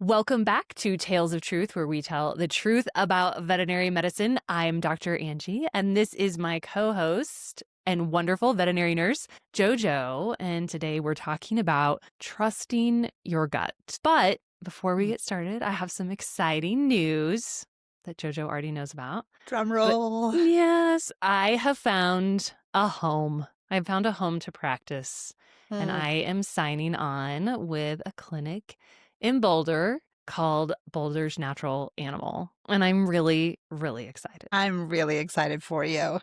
Welcome back to Tales of Truth, where we tell the truth about veterinary medicine. I'm Dr. Angie, and this is my co-host and wonderful veterinary nurse, JoJo. And today we're talking about trusting your gut. But before we get started, I have some exciting news that JoJo already knows about. Drum roll. Yes, I have found a home. I've found a home to practice, and I am signing on with a clinic in Boulder called Boulder's Natural Animal. And I'm really, really excited. I'm really excited for you.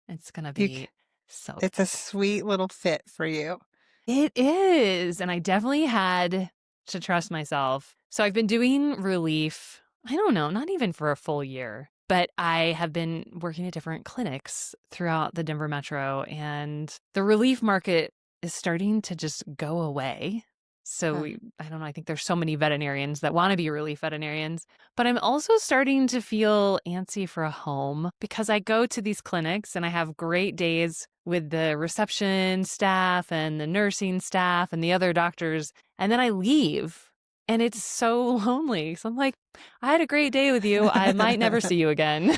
It's going to You be c- so It's a good. sweet little fit for you. It is. And I definitely had to trust myself. So I've been doing relief, I don't know, not even for a full year, but I have been working at different clinics throughout the Denver metro, and the relief market is starting to just go away. So I don't know, I think there's so many veterinarians that want to be relief veterinarians, but I'm also starting to feel antsy for a home because I go to these clinics and I have great days with the reception staff and the nursing staff and the other doctors, and then I leave. And it's so lonely. So I'm like, I had a great day with you. I might never see you again.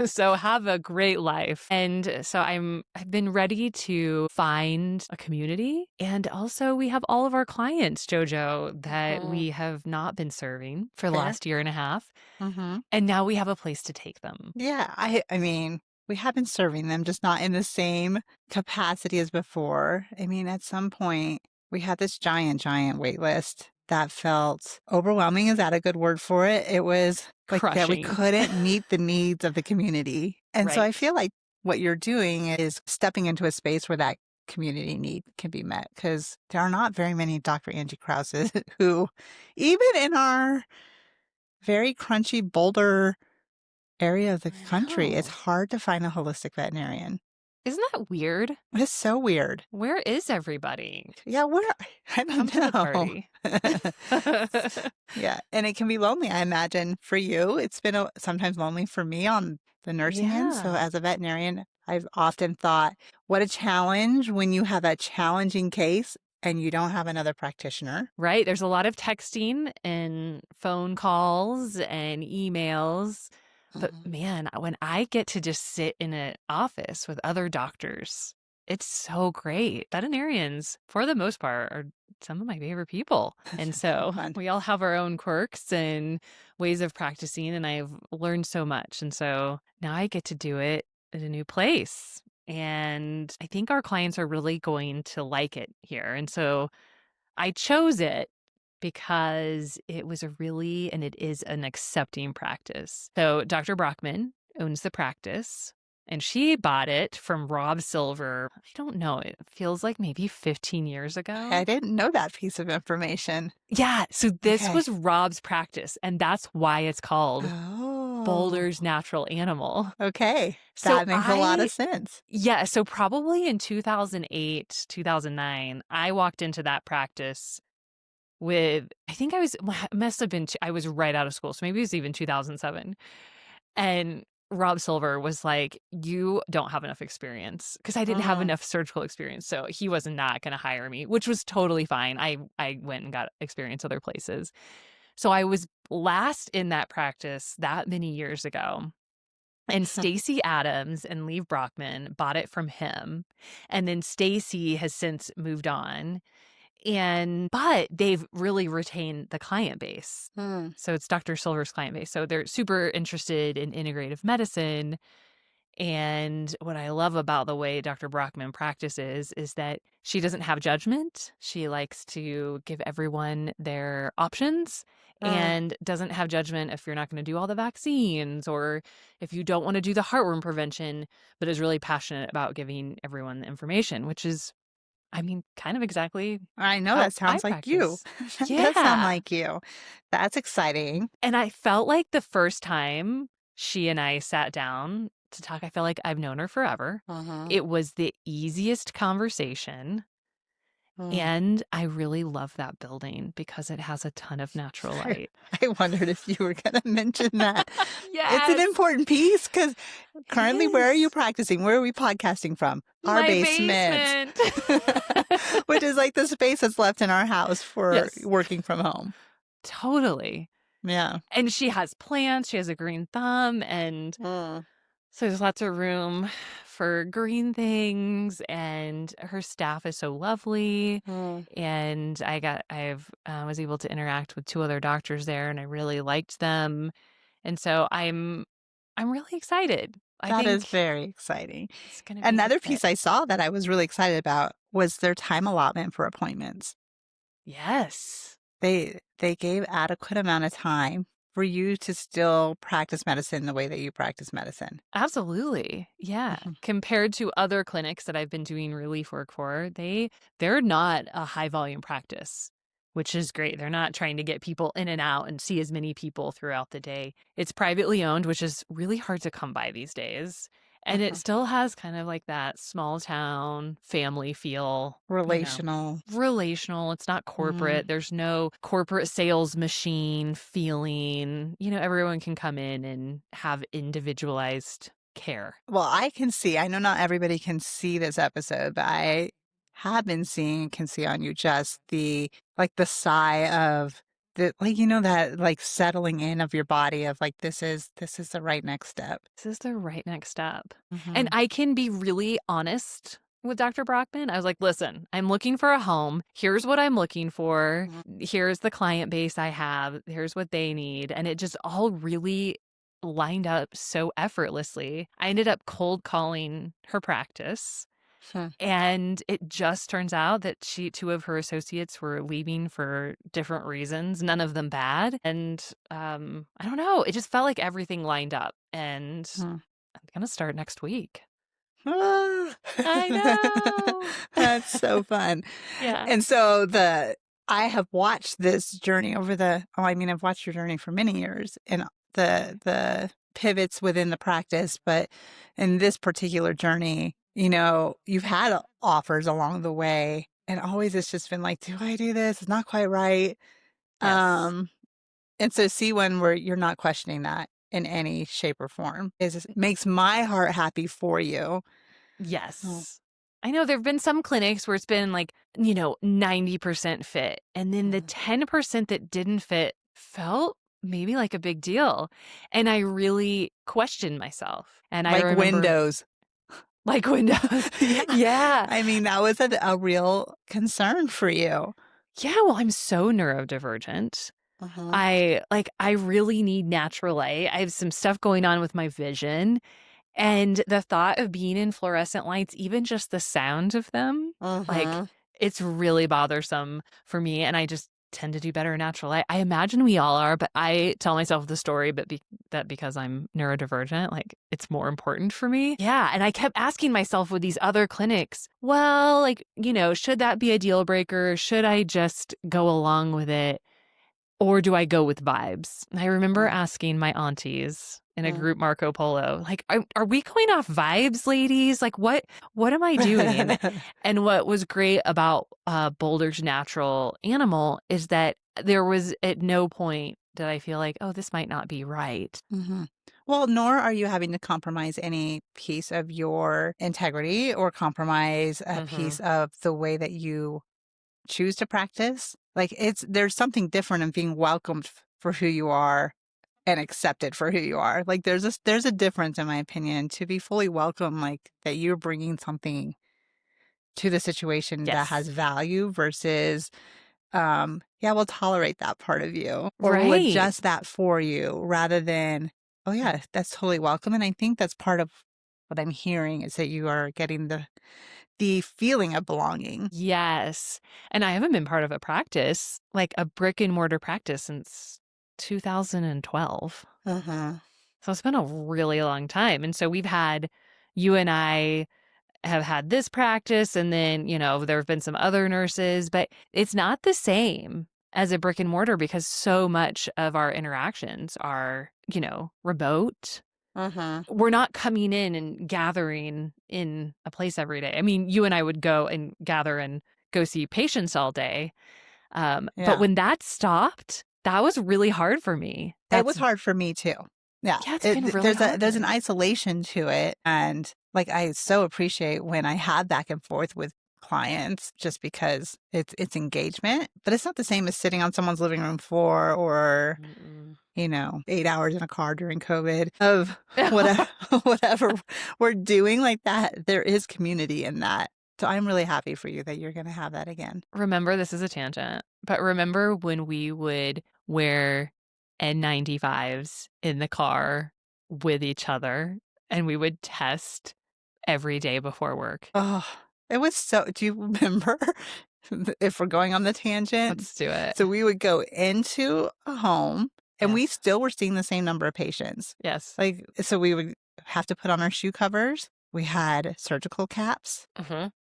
So have a great life. And so I've been ready to find a community. And also we have all of our clients, JoJo, that we have not been serving for the Fair. last year and a half. Mm-hmm. And now we have a place to take them. Yeah, I mean, we have been serving them, just not in the same capacity as before. I mean, at some point, we had this giant wait list that felt overwhelming. Is that a good word for it? It was like that we Crushing. couldn't meet the needs of the community. And so I Right. feel like what you're doing is stepping into a space where that community need can be met, because there are not very many Dr. Angie Krauses who, even in our very crunchy Boulder area of the country, it's know. hard to find a holistic veterinarian. Isn't that weird? It's so weird. Where is everybody? Yeah, I Come don't to the know. party. Yeah, and it can be lonely, I imagine, for you. It's been sometimes lonely for me on the nursing end. So Yeah. as a veterinarian, I've often thought, what a challenge when you have a challenging case and you don't have another practitioner. Right. There's a lot of texting and phone calls and emails. But man, when I get to just sit in an office with other doctors, it's so great. Veterinarians, for the most part, are some of my favorite people. And so Fun. we all have our own quirks and ways of practicing, and I've learned so much. And so now I get to do it at a new place. And I think our clients are really going to like it here. And so I chose it because it was a really, and it is an accepting practice. So Dr. Brockman owns the practice, and she bought it from Rob Silver. I don't know, it feels like maybe 15 years ago. I didn't know that piece of information. Yeah. So this Okay. was Rob's practice, and that's why it's called Oh. Boulder's Natural Animal. Okay. So That makes a lot of sense. Yeah. So probably in 2008, 2009, I walked into that practice with, I think must have been, I was right out of school. So maybe it was even 2007. And Rob Silver was like, you don't have enough experience, because I didn't have enough surgical experience. So he was not going to hire me, which was totally fine. I went and got experience other places. So I was last in that practice that many years ago. And Stacy Adams and Lee Brockman bought it from him. And then Stacy has since moved on. But they've really retained the client base. So it's Dr. Silver's client base. So they're super interested in integrative medicine. And what I love about the way Dr. Brockman practices is that she doesn't have judgment. She likes to give everyone their options and doesn't have judgment if you're not going to do all the vaccines, or if you don't want to do the heartworm prevention, but is really passionate about giving everyone the information, which is, I mean, kind of exactly I know, how that sounds I like you. practice. That does sound Yeah. like you. That's exciting. And I felt like the first time she and I sat down to talk, I felt like I've known her forever. It was the easiest conversation. And I really love that building because it has a ton of natural light. I wondered if you were going to mention that. Yes. It's an important piece, because currently, where are you is. practicing? Where are we podcasting from? Our My basement. basement. Which is like the space that's left in our house for Yes. working from home. Totally. Yeah. And she has plants, she has a green thumb, and Mm. so there's lots of room for green things, and her staff is so lovely. Mm. And I've was able to interact with 2 other doctors there, and I really liked them. And so I'm really excited. I That is think very exciting. it's gonna be a good Another fit. piece I saw that I was really excited about was their time allotment for appointments. Yes. They gave adequate amount of time for you to still practice medicine the way that you practice medicine. Absolutely. Yeah. Mhm. Compared to other clinics that I've been doing relief work for, they're not a high volume practice, which is great. They're not trying to get people in and out and see as many people throughout the day. It's privately owned, which is really hard to come by these days. And it Mhm. still has kind of like that small town family feel, Relational. relational. It's not Mm. corporate. There's no corporate sales machine feeling. Everyone can come in and have individualized care. Well, I can see. I know not everybody can see this episode, but I have been seeing, can see on you just the sigh of that like settling in of your body of like this is the right next step. This is the right next step. And Mhm. I can be really honest with Dr. Brockman. I was like, listen, I'm looking for a home. Here's what I'm looking for. Mhm. Here's the client base I have. Here's what they need. And it just all really lined up so effortlessly. I ended up cold calling her practice. Hmm. And it just turns out that 2 of her associates were leaving for different reasons, none of them bad. And I don't know, it just felt like everything lined up. And Hmm. I'm going to start next week. Ah. I know. That's so fun. Yeah. And so I have watched this journey I've watched your journey for many years and the pivots within the practice, but in this particular journey, you've had offers along the way and always it's just been like, do I do this? It's not quite right. Yes. Um, and so see one where you're not questioning that in any shape or form makes my heart happy for you. Oh. Yes. I know there've been some clinics where it's been like, 90% fit. And then the Mhm. 10% that didn't fit felt maybe like a big deal. And I really questioned myself. And I Like remember windows. like windows. Yeah. Yeah. I mean, that was a real concern for you. Yeah. Well, I'm so neurodivergent. Uh-huh. I really need natural light. I have some stuff going on with my vision. And the thought of being in fluorescent lights, even just the sound of them, like Uh-huh. it's really bothersome for me. And I just tend to do better in natural light. I imagine we all are, but I tell myself the story, that because I'm neurodivergent, like it's more important for me. Yeah. And I kept asking myself with these other clinics, well, should that be a deal breaker? Should I just go along with it? Or do I go with vibes? And I remember Mm, asking my aunties in a mm. group Marco Polo, like, are we going off vibes, ladies? Like, what am I doing? And what was great about Boulder's natural animal is that there was at no point did I feel like, oh, this might not be right. Mhm. Well, nor are you having to compromise any piece of your integrity or compromise a Mm-hmm. piece of the way that you choose to practice. Like there's something different in being welcomed for who you are and accepted for who you are. Like there's a difference in my opinion to be fully welcome, like that you're bringing something to the situation that has Yes. value versus yeah, we'll tolerate that part of you or we'll Right. adjust that for you rather than, oh yeah, that's totally welcome. And I think that's part of what I'm hearing is that you are getting the feeling of belonging. Yes. And I haven't been part of a practice, like a brick and mortar practice since 2012. Uh-huh. So it's been a really long time. And so you and I have had this practice, and then, there have been some other nurses, but it's not the same as a brick and mortar because so much of our interactions are, remote. Uh-huh. We're not coming in and gathering in a place every day. I mean, you and I would go and gather and go see patients all day. But Yeah. when that stopped, that was really hard for me. It was hard for me too. Yeah. Yeah, it's been really There's an hard. isolation to it. And like, I so appreciate when I have back and forth with clients just because it's engagement, but it's not the same as sitting on someone's living room floor or, Mm-mm. 8 hours in a car during COVID of whatever, whatever we're doing like that. There is community in that. So I'm really happy for you that you're going to have that again. Remember, this is a tangent, but remember when we would wear N95s in the car with each other and we would test every day before work? Oh, it was so, do you remember if we're going on the tangent? Let's do it. So we would go into a home and we Yes. still were seeing the same number of patients. Yes. Like, so we would have to put on our shoe covers. We had surgical caps,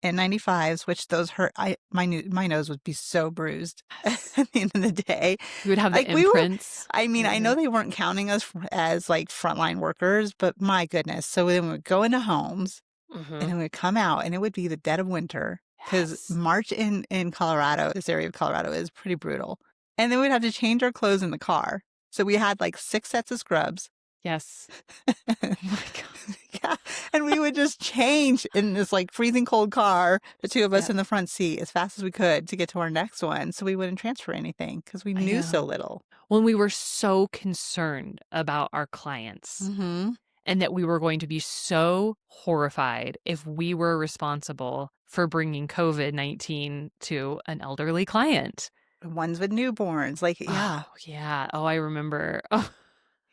N95s, which those hurt. My nose would be so bruised Yes. at the end of the day. We would have the Like, we were, imprints. I mean, I know they weren't counting us as like frontline workers, but my goodness. So then we would go into homes and then we'd come out and it would be the dead of winter because Yes. March in Colorado, this area of Colorado, is pretty brutal. And then we'd have to change our clothes in the car. So we had like 6 sets of scrubs. Yes. Oh my God. Yeah. And we would just change in this like freezing cold car, the two of us Yeah. in the front seat as fast as we could to get to our next one. So we wouldn't transfer anything because we I knew know. so little. When we were so concerned about our clients Mm-hmm. and that we were going to be so horrified if we were responsible for bringing COVID-19 to an elderly client. Ones with newborns. Like, yeah. Oh, yeah. Oh, I remember. Oh,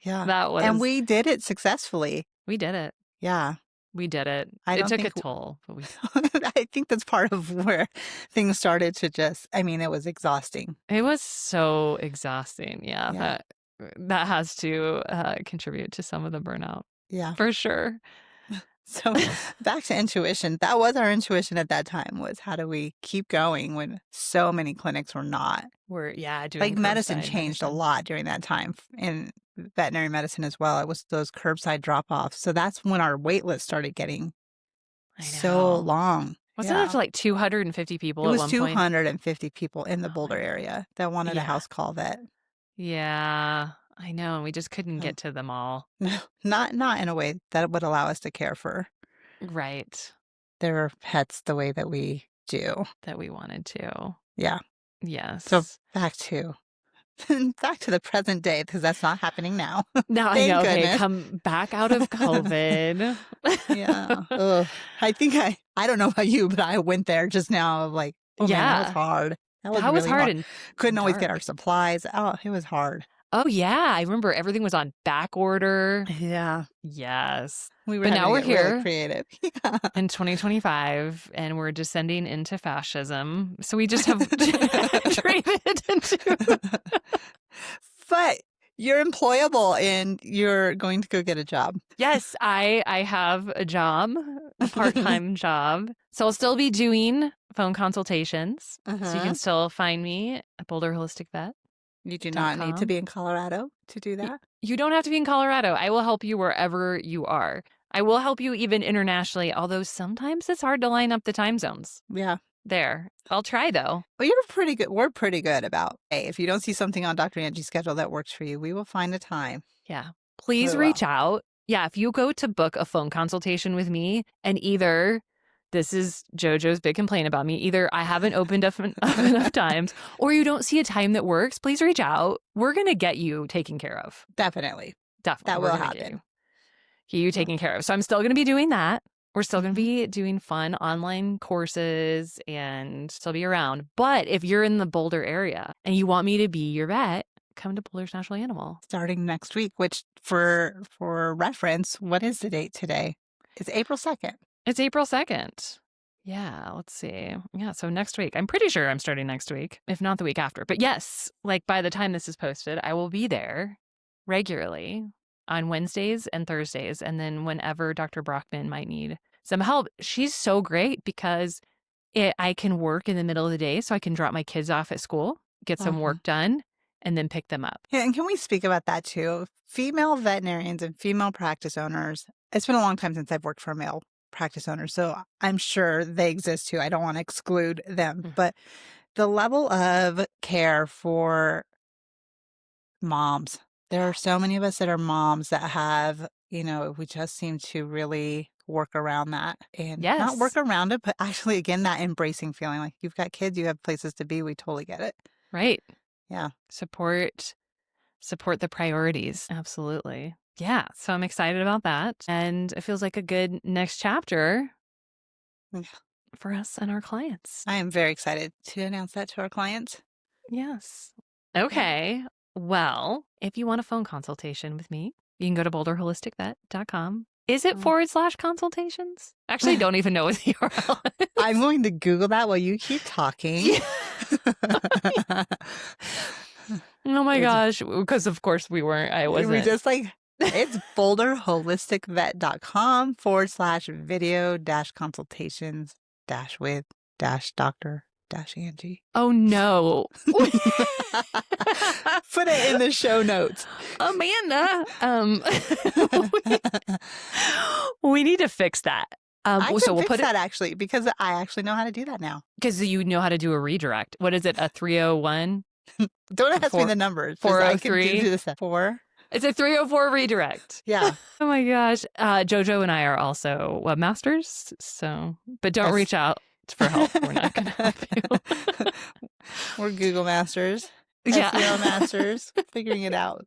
Yeah. that was. And we did it successfully. We did it. Yeah. We did it. I It don't took a think toll, but we. I think that's part of where things started to just, I mean, it was exhausting. It was so exhausting. Yeah, Yeah. that has to contribute to some of the burnout Yeah. for sure. So back to intuition. That was our intuition at that time, was how do we keep going when so many clinics were not? We're doing Like medicine curbside changed a medicine. lot during that time in veterinary medicine as well. It was those curbside drop-offs. So that's when our wait list started getting I so know. long. Wasn't it up to like 250 people It at was one point? 250 people in the Oh my Boulder God. area that wanted a Yeah. house call vet. Yeah, I know. And we just couldn't Oh. get to them all. No, not in a way that would allow us to care for Right. their pets the way that we do. That we wanted to. Yeah. Yes. So back to the present day, because that's not happening now. Now I Thank know. Okay, goodness. come back out of COVID. Yeah. Ugh. I think I don't know about you, but I went there just now of like, oh man, that was Yeah. hard. That was That was really hard and Couldn't always get our dark. supplies. Oh, it was hard. Oh yeah, I remember everything was on back order. Yeah. Yes. We were But having now to we're get really here. creative. Yeah. In 2025, and we're descending into fascism. So we just have traded into. But you're employable and you're going to go get a job. Yes, I have a job, a part-time job. So I'll still be doing phone consultations. So you can still find me at Boulder Holistic Vet. You do not need to .com. be in Colorado to do that. You don't have to be in Colorado. I will help you wherever you are. I will help you even internationally, although sometimes it's hard to line up the time zones. Yeah. There. I'll try though. Well, you're pretty good. We're pretty good about, hey, if you don't see something on Dr. Angie's schedule that works for you, we will find a time. Yeah. Please We reach will. out. Yeah. If you go to book a phone consultation with me and either this is JoJo's big complaint about me, either I haven't opened up enough times or you don't see a time that works, please reach out. We're going to get you taken care of. Definitely. Definitely. That We're will gonna get happen. you taken care of. So I'm still going to be doing that. We're still going to Mhm. be doing fun online courses and still be around. But if you're in the Boulder area and you want me to be your vet, come to Boulder's National Animal. Starting next week, which for reference, what is the date today? It's April 2nd. It's April 2nd. Yeah, let's see. Yeah, so next week. I'm pretty sure I'm starting next week, if not the week after. But yes, like by the time this is posted, I will be there regularly on Wednesdays and Thursdays. And then whenever Dr. Brockman might need some help, she's so great because I can work in the middle of the day so I can drop my kids off at school, get some work done, and then pick them up. Yeah, and can we speak about that too? Female veterinarians and female practice owners, it's been a long time since I've worked for a male practice owner, so I'm sure they exist too. I don't want to exclude them, but the level of care for moms, there are so many of us that are moms that have, we just seem to really work around that and not Yes. work around it, but actually, again, that embracing feeling like you've got kids, you have places to be. We totally get it. Right. Yeah. Support the priorities. Absolutely. Yeah. So I'm excited about that. And it feels like a good next chapter Yeah. for us and our clients. I am very excited to announce that to our clients. Yes. Okay. Well, if you want a phone consultation with me, you can go to boulderholisticvet.com. Is it / consultations? Actually, I don't even know what the URL is. I'm going to Google that while you keep talking. Oh my gosh. Because of course I wasn't. We just it's boulderholisticvet.com / video consultations with doctor Angie. Oh no. Put it in the show notes. Amanda. We need to fix that. I so can we'll fix put that actually because I actually know how to do that now. Because you know how to do a redirect. What is it? A 301? Don't ask me the numbers. 403? 4. It's a 304 redirect. Yeah. Oh my gosh. JoJo and I are also webmasters. So, but don't reach out for help. We're not going to help you. We're Google masters. Yeah. SEO masters. Figuring it out.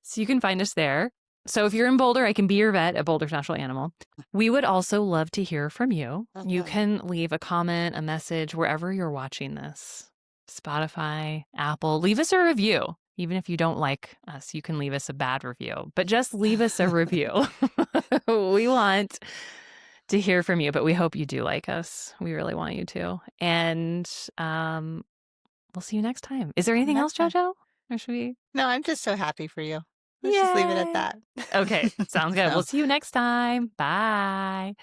So you can find us there. So if you're in Boulder, I can be your vet at Boulder's National Animal. We would also love to hear from you. You can leave a comment, a message, wherever you're watching this. Spotify, Apple. Leave us a review. Even if you don't like us, you can leave us a bad review. But just leave us a review. We want to hear from you, but we hope you do like us. We really want you to. And we'll see you next time. Is there anything else, JoJo? Or should we? No, I'm just so happy for you. Let's just leave it at that. Okay, sounds good. So. We'll see you next time. Bye.